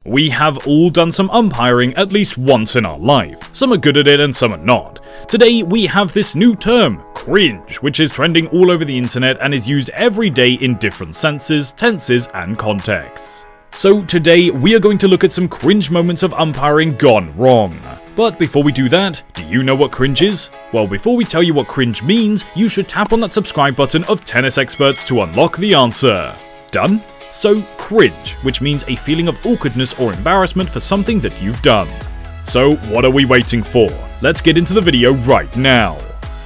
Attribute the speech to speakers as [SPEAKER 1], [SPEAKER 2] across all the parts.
[SPEAKER 1] We have all done some umpiring at least once in our life. Some are good at it and some are not. Today we have this new term, cringe, which is trending all over the internet and is used every day in different senses, tenses, and contexts. So today we are going to look at some cringe moments of umpiring gone wrong. But before we do that, do you know what cringe is? Well, before we tell you what cringe means, you should tap on that subscribe button of tennis experts to unlock the answer. Done? So, cringe, which means a feeling of awkwardness or embarrassment for something that you've done. So, what are we waiting for? Let's get into the video right now.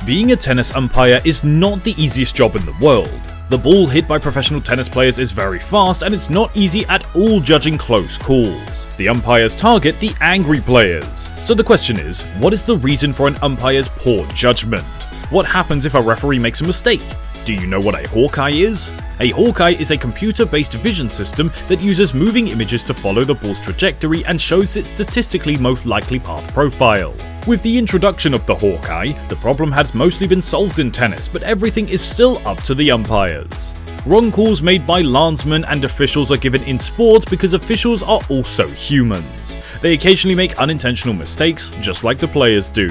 [SPEAKER 1] Being a tennis umpire is not the easiest job in the world. The ball hit by professional tennis players is very fast and it's not easy at all judging close calls. The umpires target the angry players. So the question is, what is the reason for an umpire's poor judgment? What happens if a referee makes a mistake? Do you know what a Hawkeye is? A Hawkeye is a computer-based vision system that uses moving images to follow the ball's trajectory and shows its statistically most likely path profile. With the introduction of the Hawkeye, the problem has mostly been solved in tennis, but everything is still up to the umpires. Wrong calls made by landsmen and officials are given in sports because officials are also humans. They occasionally make unintentional mistakes, just like the players do.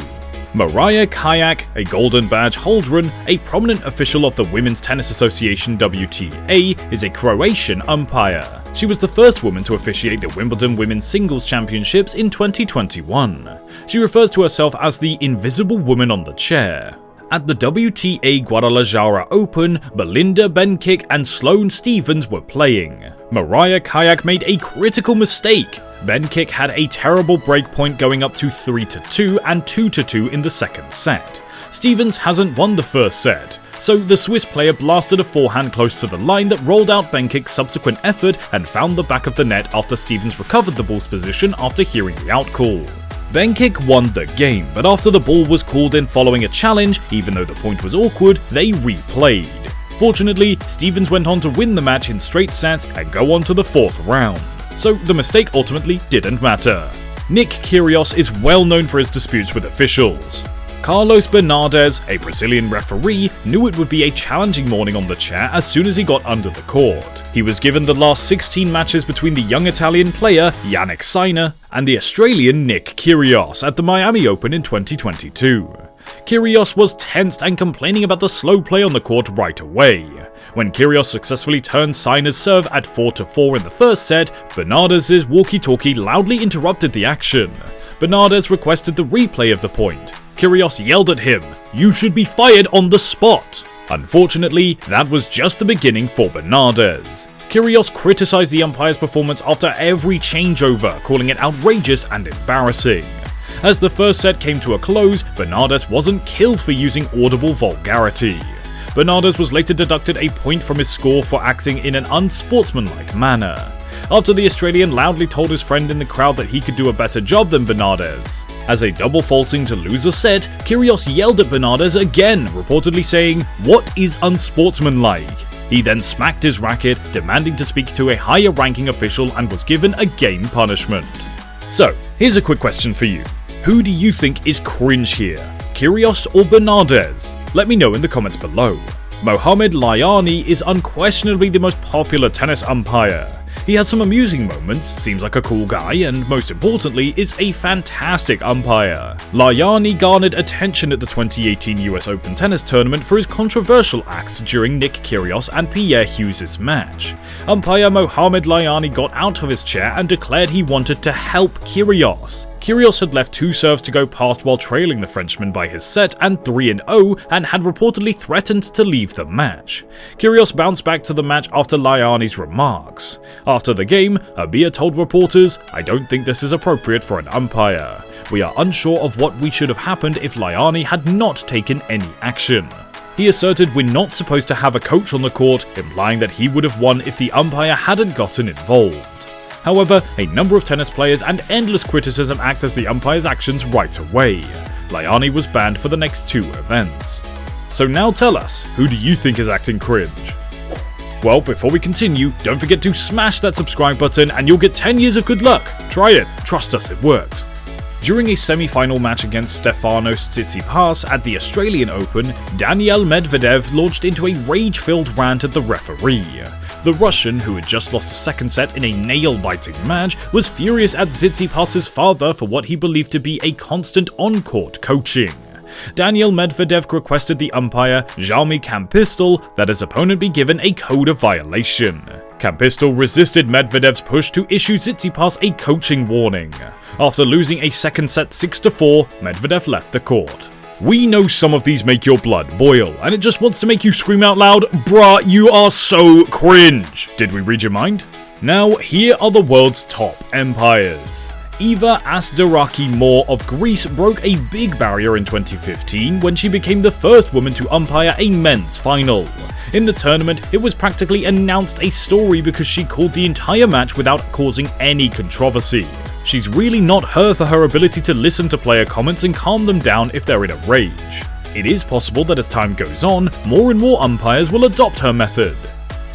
[SPEAKER 1] Mariah Kayak, a Golden Badge holder, a prominent official of the Women's Tennis Association WTA, is a Croatian umpire. She was the first woman to officiate the Wimbledon Women's Singles Championships in 2021. She refers to herself as the Invisible Woman on the Chair. At the WTA Guadalajara Open, Belinda Bencic and Sloane Stephens were playing. Mariah Kayak made a critical mistake. Bencic had a terrible break point going up to 3-2 and 2-2 in the second set. Stephens hasn't won the first set, so the Swiss player blasted a forehand close to the line that rolled out Bencic's subsequent effort and found the back of the net after Stephens recovered the ball's position after hearing the out call. Bencic won the game, but after the ball was called in following a challenge, even though the point was awkward, they replayed. Fortunately, Stephens went on to win the match in straight sets and go on to the fourth round. So the mistake ultimately didn't matter. Nick Kyrgios is well known for his disputes with officials. Carlos Bernardes, a Brazilian referee, knew it would be a challenging morning on the chair as soon as he got under the court. He was given the last 16 matches between the young Italian player Jannik Sinner and the Australian Nick Kyrgios at the Miami Open in 2022. Kyrgios was tensed and complaining about the slow play on the court right away. When Kyrgios successfully turned Sinner's serve at 4-4 in the first set, Bernardes' walkie-talkie loudly interrupted the action. Bernardes requested the replay of the point. Kyrgios yelled at him, "You should be fired on the spot!" Unfortunately, that was just the beginning for Bernardes. Kyrgios criticized the umpire's performance after every changeover, calling it outrageous and embarrassing. As the first set came to a close, Bernardes wasn't killed for using audible vulgarity. Bernardes was later deducted a point from his score for acting in an unsportsmanlike manner, after the Australian loudly told his friend in the crowd that he could do a better job than Bernardes. As a double faulting to lose a set, Kyrgios yelled at Bernardes again, reportedly saying, "What is unsportsmanlike?" He then smacked his racket, demanding to speak to a higher ranking official and was given a game punishment. So, here's a quick question for you. Who do you think is cringe here? Kyrgios or Bernardes? Let me know in the comments below. Mohamed Layani is unquestionably the most popular tennis umpire. He has some amusing moments, seems like a cool guy, and most importantly, is a fantastic umpire. Layani garnered attention at the 2018 US Open tennis tournament for his controversial acts during Nick Kyrgios and Pierre Hughes' match. Umpire Mohamed Layani got out of his chair and declared he wanted to help Kyrgios. Kyrgios had left 2 serves to go past while trailing the Frenchman by his set and 3-0 and had reportedly threatened to leave the match. Kyrgios bounced back to the match after Layani's remarks. After the game, Abia told reporters, "I don't think this is appropriate for an umpire. We are unsure of what we should have happened if Layani had not taken any action." He asserted we're not supposed to have a coach on the court, implying that he would have won if the umpire hadn't gotten involved. However, a number of tennis players and endless criticism act as the umpire's actions right away. Layani was banned for the next 2 events. So now tell us, who do you think is acting cringe? Well, before we continue, don't forget to smash that subscribe button and you'll get 10 years of good luck. Try it, trust us, it works. During a semi-final match against Stefanos Tsitsipas at the Australian Open, Daniil Medvedev launched into a rage-filled rant at the referee. The Russian, who had just lost a second set in a nail-biting match, was furious at Tsitsipas's father for what he believed to be a constant on-court coaching. Daniil Medvedev requested the umpire, Jaume Campistel, that his opponent be given a code of violation. Campistel resisted Medvedev's push to issue Tsitsipas a coaching warning. After losing a second set 6-4, Medvedev left the court. We know some of these make your blood boil, and it just wants to make you scream out loud, "Bruh, you are so cringe." Did we read your mind? Now, here are the world's top umpires. Eva Asderaki Moore of Greece broke a big barrier in 2015 when she became the first woman to umpire a men's final. In the tournament, it was practically announced a story because she called the entire match without causing any controversy. She's really not her for her ability to listen to player comments and calm them down if they're in a rage. It is possible that as time goes on, more and more umpires will adopt her method.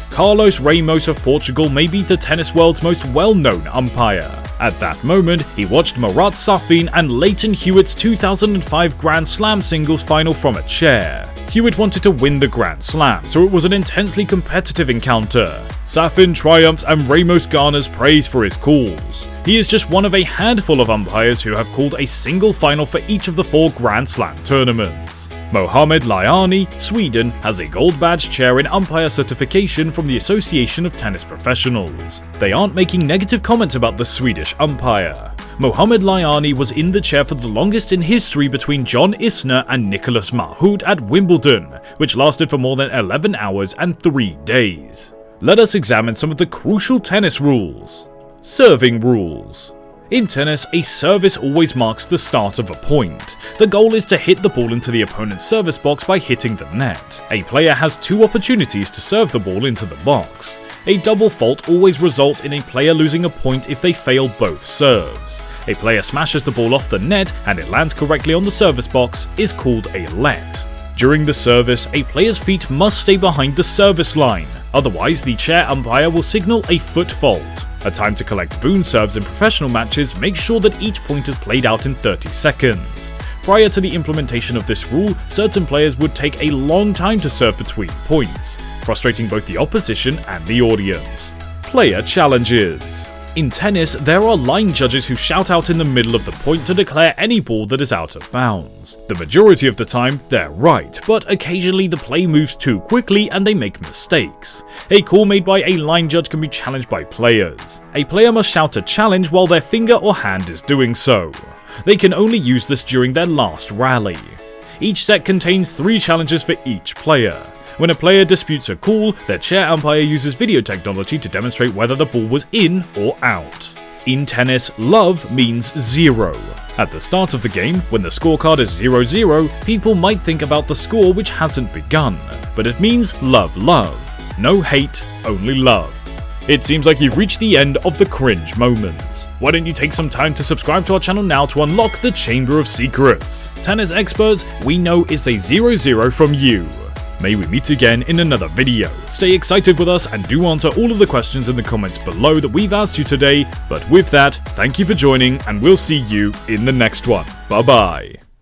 [SPEAKER 1] Carlos Ramos of Portugal may be the tennis world's most well-known umpire. At that moment, he watched Marat Safin and Leighton Hewitt's 2005 Grand Slam singles final from a chair. Hewitt wanted to win the Grand Slam, so it was an intensely competitive encounter. Safin triumphs and Ramos garners praise for his calls. He is just one of a handful of umpires who have called a single final for each of the 4 Grand Slam tournaments. Mohamed Liani, Sweden, has a gold badge chair in umpire certification from the Association of Tennis Professionals. They aren't making negative comments about the Swedish umpire. Mohamed Liani was in the chair for the longest in history between John Isner and Nicolas Mahut at Wimbledon, which lasted for more than 11 hours and 3 days. Let us examine some of the crucial tennis rules. Serving rules. In tennis, a service always marks the start of a point. The goal is to hit the ball into the opponent's service box by hitting the net. A player has 2 opportunities to serve the ball into the box. A double fault always results in a player losing a point if they fail both serves. A player smashes the ball off the net and it lands correctly on the service box is called a let. During the service, a player's feet must stay behind the service line, otherwise the chair umpire will signal a foot fault. A time to collect boon serves in professional matches makes sure that each point is played out in 30 seconds. Prior to the implementation of this rule, certain players would take a long time to serve between points, frustrating both the opposition and the audience. Player challenges. In tennis, there are line judges who shout out in the middle of the point to declare any ball that is out of bounds. The majority of the time, they're right, but occasionally the play moves too quickly and they make mistakes. A call made by a line judge can be challenged by players. A player must shout a challenge while their finger or hand is doing so. They can only use this during their last rally. Each set contains 3 challenges for each player. When a player disputes a call, their chair umpire uses video technology to demonstrate whether the ball was in or out. In tennis, love means 0. At the start of the game, when the scorecard is 0-0, people might think about the score which hasn't begun, but it means love. No hate, only love. It seems like you've reached the end of the cringe moments. Why don't you take some time to subscribe to our channel now to unlock the Chamber of Secrets? Tennis experts, we know it's a 0-0 from you. May we meet again in another video. Stay excited with us and do answer all of the questions in the comments below that we've asked you today. But with that, thank you for joining and we'll see you in the next one. Bye bye.